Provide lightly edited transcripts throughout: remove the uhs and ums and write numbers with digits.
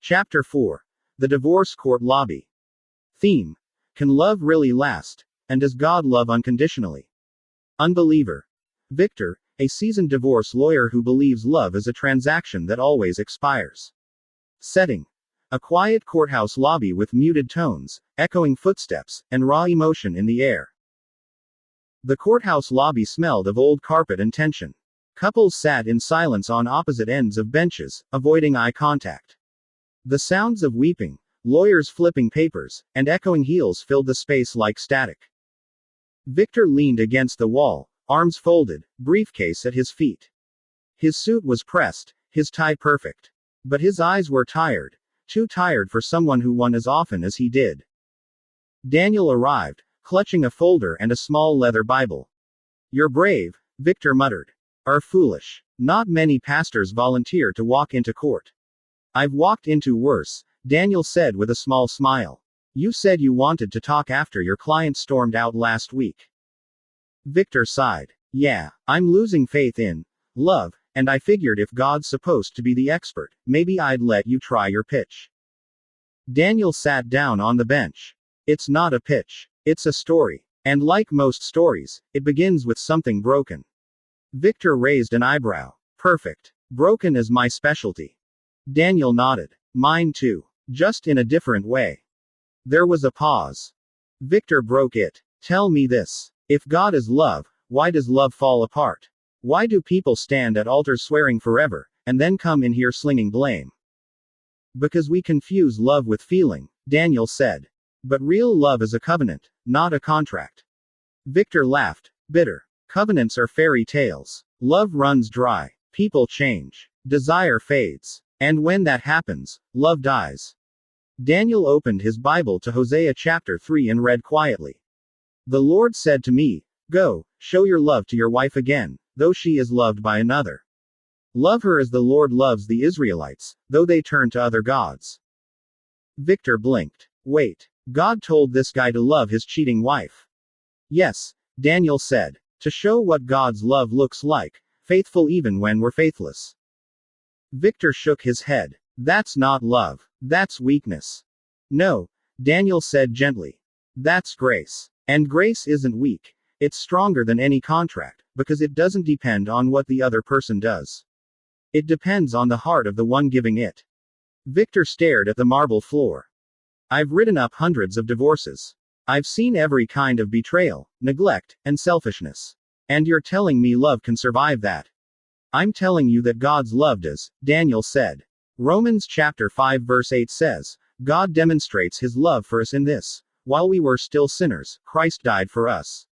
Chapter 4. The Divorce Court Lobby. Theme. Can love really last? And does God love unconditionally? Unbeliever. Victor, a seasoned divorce lawyer who believes love is a transaction that always expires. Setting. A quiet courthouse lobby with muted tones, echoing footsteps, and raw emotion in the air. The courthouse lobby smelled of old carpet and tension. Couples sat in silence on opposite ends of benches, avoiding eye contact. The sounds of weeping, lawyers flipping papers, and echoing heels filled the space like static. Victor leaned against the wall, arms folded, briefcase at his feet. His suit was pressed, his tie perfect. But his eyes were tired, too tired for someone who won as often as he did. Daniel arrived, clutching a folder and a small leather Bible. "You're brave," Victor muttered. "Are foolish. Not many pastors volunteer to walk into court." "I've walked into worse," Daniel said with a small smile. "You said you wanted to talk after your client stormed out last week." Victor sighed. "Yeah, I'm losing faith in love, and I figured if God's supposed to be the expert, maybe I'd let you try your pitch." Daniel sat down on the bench. "It's not a pitch. It's a story. And like most stories, it begins with something broken." Victor raised an eyebrow. "Perfect. Broken is my specialty." Daniel nodded. "Mine too. Just in a different way." There was a pause. Victor broke it. "Tell me this. If God is love, why does love fall apart? Why do people stand at altars swearing forever, and then come in here slinging blame?" "Because we confuse love with feeling," Daniel said. "But real love is a covenant, not a contract." Victor laughed, bitter. "Covenants are fairy tales. Love runs dry. People change. Desire fades. And when that happens, love dies." Daniel opened his Bible to Hosea chapter 3 and read quietly. "The Lord said to me, go, show your love to your wife again, though she is loved by another. Love her as the Lord loves the Israelites, though they turn to other gods." Victor blinked. "Wait. God told this guy to love his cheating wife?" "Yes," Daniel said. "To show what God's love looks like, faithful even when we're faithless." Victor shook his head. "That's not love. That's weakness." "No," Daniel said gently. "That's grace. And grace isn't weak. It's stronger than any contract, because it doesn't depend on what the other person does. It depends on the heart of the one giving it." Victor stared at the marble floor. "I've written up hundreds of divorces. I've seen every kind of betrayal, neglect, and selfishness. And you're telling me love can survive that?" "I'm telling you that God's love does," Daniel said. Romans chapter 5 verse 8 says, "God demonstrates his love for us in this, while we were still sinners, Christ died for us.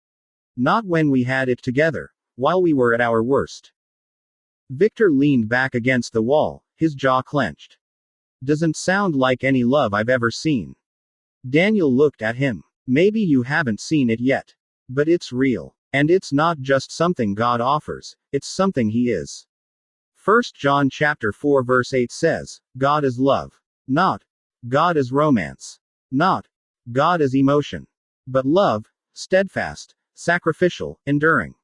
Not when we had it together, while we were at our worst." Victor leaned back against the wall, his jaw clenched. "Doesn't sound like any love I've ever seen." Daniel looked at him. "Maybe you haven't seen it yet. But it's real. And it's not just something God offers, it's something he is. 1 John chapter 4 verse 8 says, God is love. Not God is romance. Not God is emotion. But love, steadfast, sacrificial, enduring."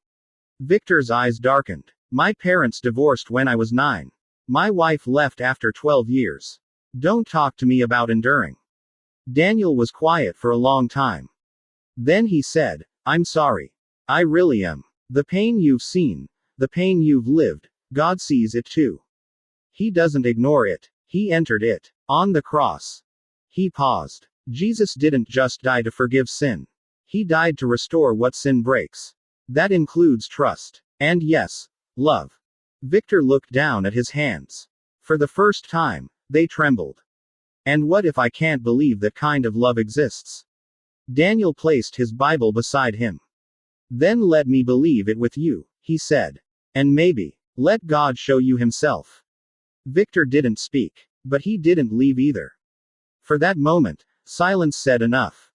Victor's eyes darkened. "My parents divorced when I was 9. My wife left after 12 years. Don't talk to me about enduring." Daniel was quiet for a long time. Then he said, "I'm sorry. I really am. The pain you've seen, the pain you've lived, God sees it too. He doesn't ignore it. He entered it. On the cross." He paused. "Jesus didn't just die to forgive sin. He died to restore what sin breaks. That includes trust. And yes, love." Victor looked down at his hands. For the first time, they trembled. "And what if I can't believe that kind of love exists?" Daniel placed his Bible beside him. "Then let me believe it with you," he said. "And maybe, let God show you himself." Victor didn't speak. But he didn't leave either. For that moment, silence said enough.